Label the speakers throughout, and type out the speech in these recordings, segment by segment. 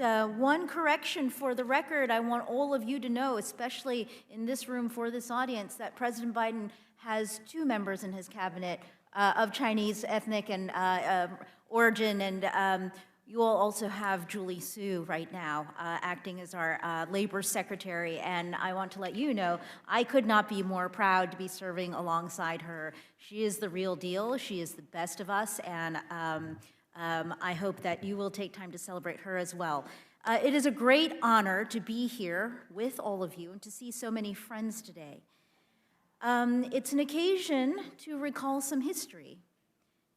Speaker 1: one correction for the record. I want all of you to know, especially in this room for this audience, that President Biden has 2 members in his cabinet of Chinese ethnic and origin, and you all also have Julie Su right now acting as our labor secretary, and I want to let you know I could not be more proud to be serving alongside her. She is the real deal. She is the best of us, and I hope that you will take time to celebrate her as well. It is a great honor to be here with all of you and to see so many friends today. It's an occasion to recall some history.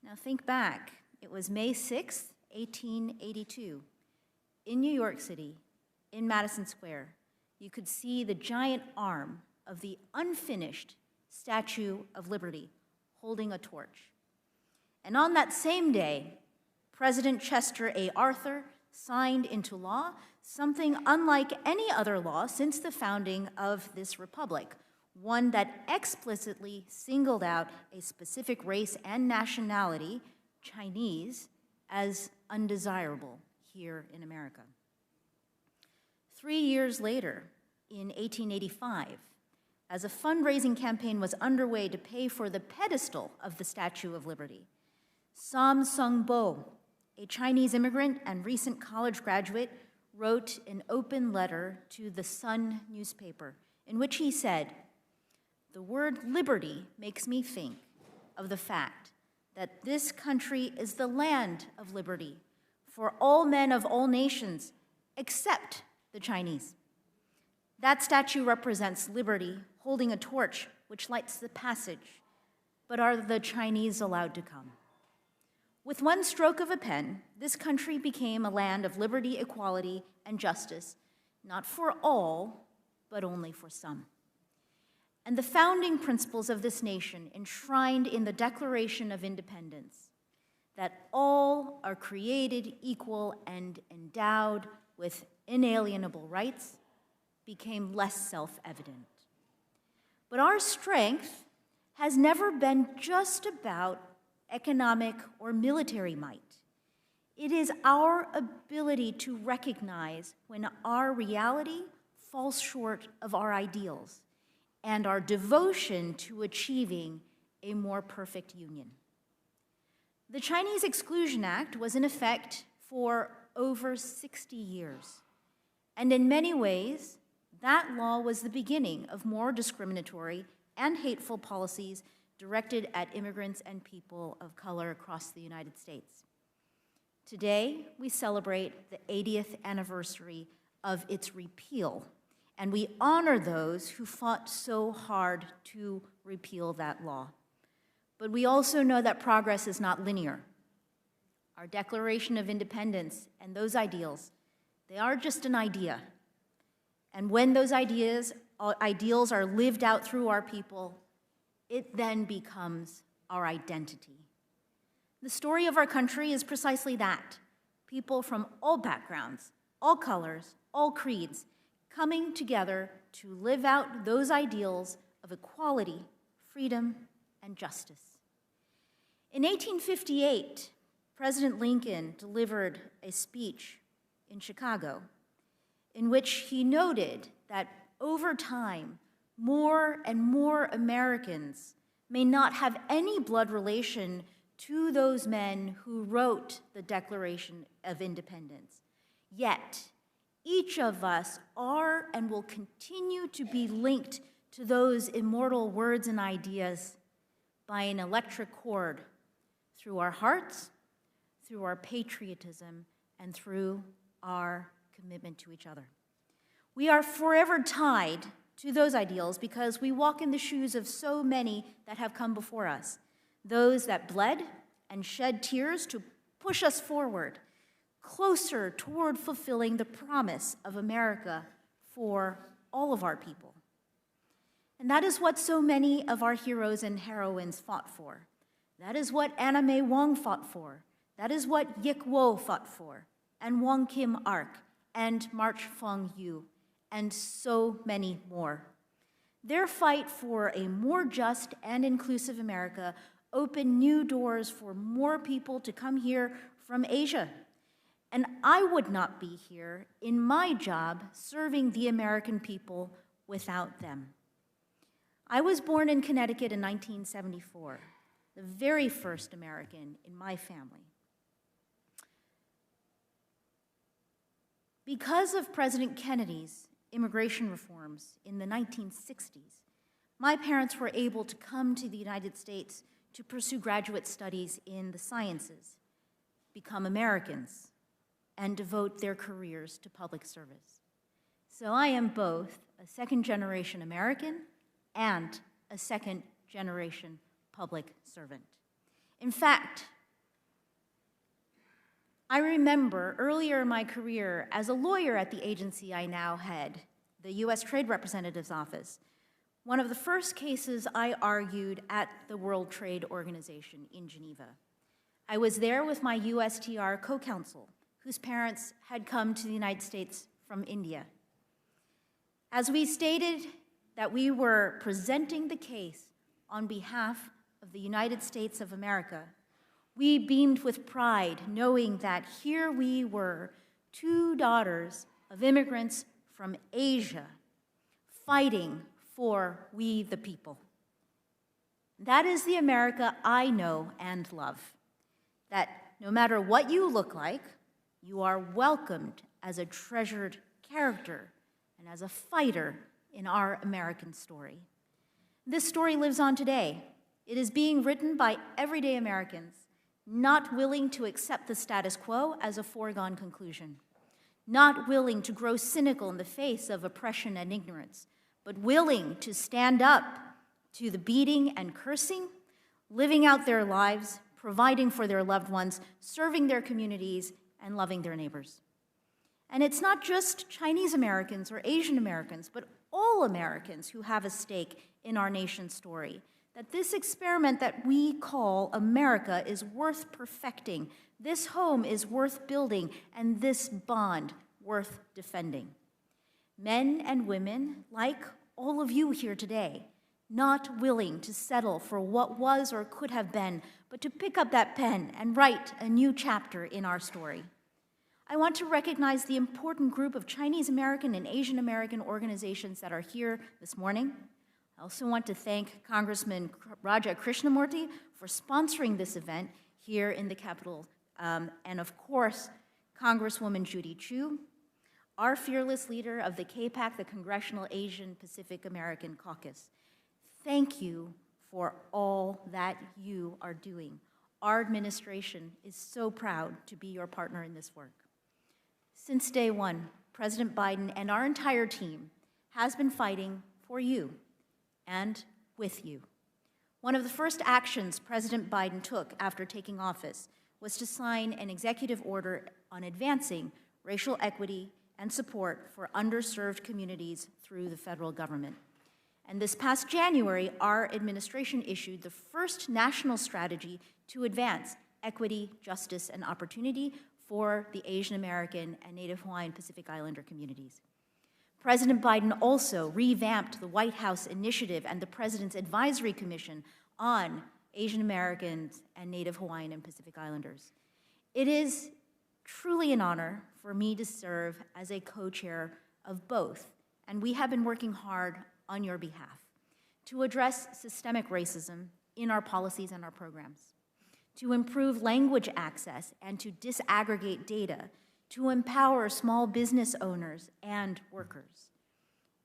Speaker 1: Now think back. It was May 6th, 1882. In New York City, in Madison Square, you could see the giant arm of the unfinished Statue of Liberty holding a torch. And on that same day, President Chester A. Arthur signed into law something unlike any other law since the founding of this republic, one that explicitly singled out a specific race and nationality, Chinese, as undesirable here in America. 3 years later, in 1885, as a fundraising campaign was underway to pay for the pedestal of the Statue of Liberty, Sam Sung-bo, a Chinese immigrant and recent college graduate, wrote an open letter to the Sun newspaper in which he said, "The word liberty makes me think of the fact that this country is the land of liberty for all men of all nations except the Chinese. That statue represents liberty holding a torch which lights the passage, but are the Chinese allowed to come?" With one stroke of a pen, this country became a land of liberty, equality, and justice, not for all, but only for some. And the founding principles of this nation enshrined in the Declaration of Independence, that all are created equal and endowed with inalienable rights, became less self-evident. But our strength has never been just about economic or military might. It is our ability to recognize when our reality falls short of our ideals and our devotion to achieving a more perfect union. The Chinese Exclusion Act was in effect for over 60 years, and in many ways, that law was the beginning of more discriminatory and hateful policies directed at immigrants and people of color across the United States. Today, we celebrate the 80th anniversary of its repeal, and we honor those who fought so hard to repeal that law. But we also know that progress is not linear. Our Declaration of Independence and those ideals, they are just an idea. And when those ideals are lived out through our people, it then becomes our identity. The story of our country is precisely that. People from all backgrounds, all colors, all creeds, coming together to live out those ideals of equality, freedom, and justice. In 1858, President Lincoln delivered a speech in Chicago in which he noted that over time, more and more Americans may not have any blood relation to those men who wrote the Declaration of Independence. Yet, each of us are and will continue to be linked to those immortal words and ideas by an electric cord through our hearts, through our patriotism, and through our commitment to each other. We are forever tied to those ideals because we walk in the shoes of so many that have come before us, those that bled and shed tears to push us forward, closer toward fulfilling the promise of America for all of our people. And that is what so many of our heroes and heroines fought for. That is what Anna May Wong fought for. That is what Yik Wo fought for, and Wong Kim Ark, and March Fong Yu, and so many more. Their fight for a more just and inclusive America opened new doors for more people to come here from Asia and I would not be here in my job serving the American people without them. I was born in Connecticut in 1974, the very first American in my family. Because of President Kennedy's immigration reforms in the 1960s, my parents were able to come to the United States to pursue graduate studies in the sciences, become Americans, and devote their careers to public service. So I am both a second-generation American and a second-generation public servant. In fact, I remember earlier in my career as a lawyer at the agency I now head, the U.S. Trade Representative's Office, one of the first cases I argued at the World Trade Organization in Geneva. I was there with my USTR co-counsel, whose parents had come to the United States from India. As we stated that we were presenting the case on behalf of the United States of America, we beamed with pride, knowing that here we were, two daughters of immigrants from Asia, fighting for we the people. That is the America I know and love, that no matter what you look like, you are welcomed as a treasured character and as a fighter in our American story. This story lives on today. It is being written by everyday Americans, not willing to accept the status quo as a foregone conclusion, not willing to grow cynical in the face of oppression and ignorance, but willing to stand up to the beating and cursing, living out their lives, providing for their loved ones, serving their communities, and loving their neighbors. And it's not just Chinese Americans or Asian Americans, but all Americans who have a stake in our nation's story, that this experiment that we call America is worth perfecting, this home is worth building, and this bond worth defending. Men and women, like all of you here today, not willing to settle for what was or could have been, but to pick up that pen and write a new chapter in our story. I want to recognize the important group of Chinese American and Asian American organizations that are here this morning. I also want to thank Congressman Raja Krishnamurti for sponsoring this event here in the Capitol, and of course, Congresswoman Judy Chu, our fearless leader of the CAPAC, the Congressional Asian Pacific American Caucus. Thank you for all that you are doing. Our administration is so proud to be your partner in this work. Since day one, President Biden and our entire team has been fighting for you and with you. One of the first actions President Biden took after taking office was to sign an executive order on advancing racial equity and support for underserved communities through the federal government. And this past January, our administration issued the first national strategy to advance equity, justice, and opportunity for the Asian American and Native Hawaiian Pacific Islander communities. President Biden also revamped the White House initiative and the President's Advisory Commission on Asian Americans and Native Hawaiian and Pacific Islanders. It is truly an honor for me to serve as a co-chair of both, and we have been working hard on your behalf to address systemic racism in our policies and our programs, to improve language access and to disaggregate data, to empower small business owners and workers.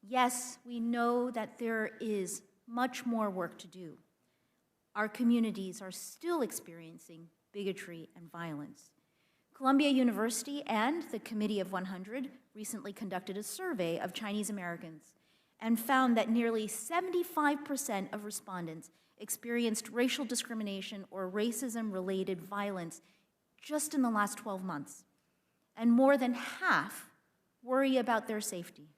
Speaker 1: Yes, we know that there is much more work to do. Our communities are still experiencing bigotry and violence. Columbia University and the Committee of 100 recently conducted a survey of Chinese Americans and found that nearly 75% of respondents experienced racial discrimination or racism-related violence just in the last 12 months, and more than half worry about their safety.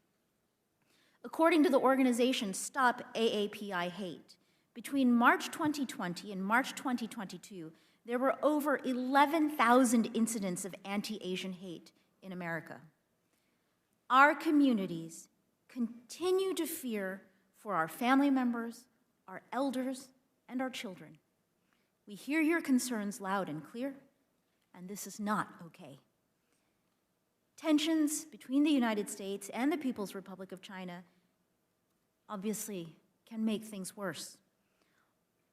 Speaker 1: According to the organization Stop AAPI Hate, between March 2020 and March 2022, there were over 11,000 incidents of anti-Asian hate in America. Our communities continue to fear for our family members, our elders, and our children. We hear your concerns loud and clear, and this is not okay. Tensions between the United States and the People's Republic of China obviously can make things worse.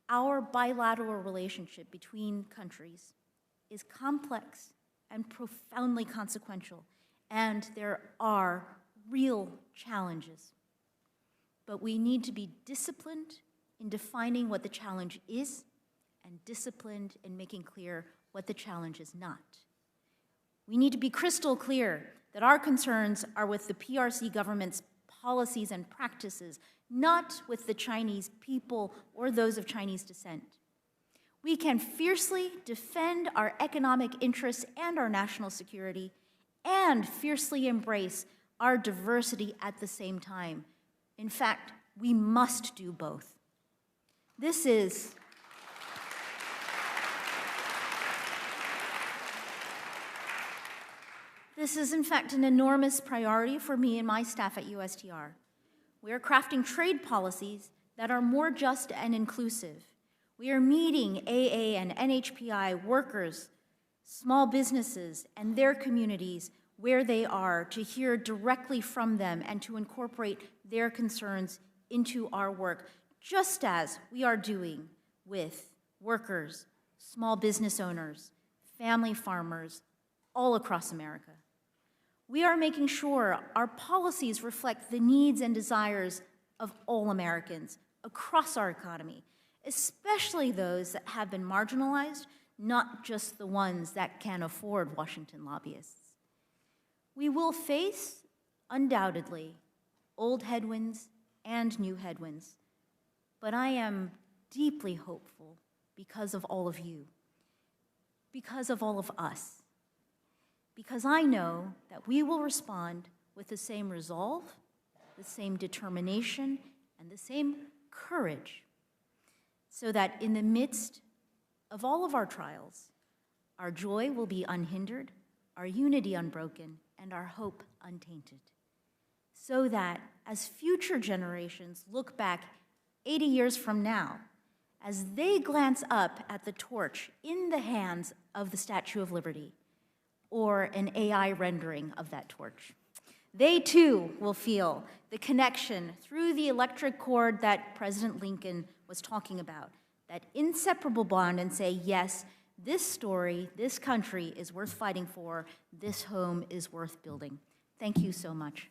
Speaker 1: Our bilateral relationship between countries is complex and profoundly consequential, and there are real challenges. But we need to be disciplined in defining what the challenge is and disciplined in making clear what the challenge is not. We need to be crystal clear that our concerns are with the PRC government's policies and practices, not with the Chinese people or those of Chinese descent. We can fiercely defend our economic interests and our national security, and fiercely embrace our diversity at the same time. In fact, we must do both. This is in fact an enormous priority for me and my staff at USTR. We are crafting trade policies that are more just and inclusive. We are meeting AA and NHPI workers, small businesses, and their communities where they are to hear directly from them and to incorporate their concerns into our work, just as we are doing with workers, small business owners, family farmers, all across America. We are making sure our policies reflect the needs and desires of all Americans across our economy, especially those that have been marginalized, not just the ones that can afford Washington lobbyists. We will face, undoubtedly, old headwinds and new headwinds, but I am deeply hopeful because of all of you, because of all of us, because I know that we will respond with the same resolve, the same determination, and the same courage, so that in the midst of all of our trials, our joy will be unhindered, our unity unbroken, and our hope untainted. So that as future generations look back 80 years from now, as they glance up at the torch in the hands of the Statue of Liberty, or an AI rendering of that torch, they too will feel the connection through the electric cord that President Lincoln was talking about, that inseparable bond, and say, yes, this story, this country is worth fighting for, this home is worth building. Thank you so much.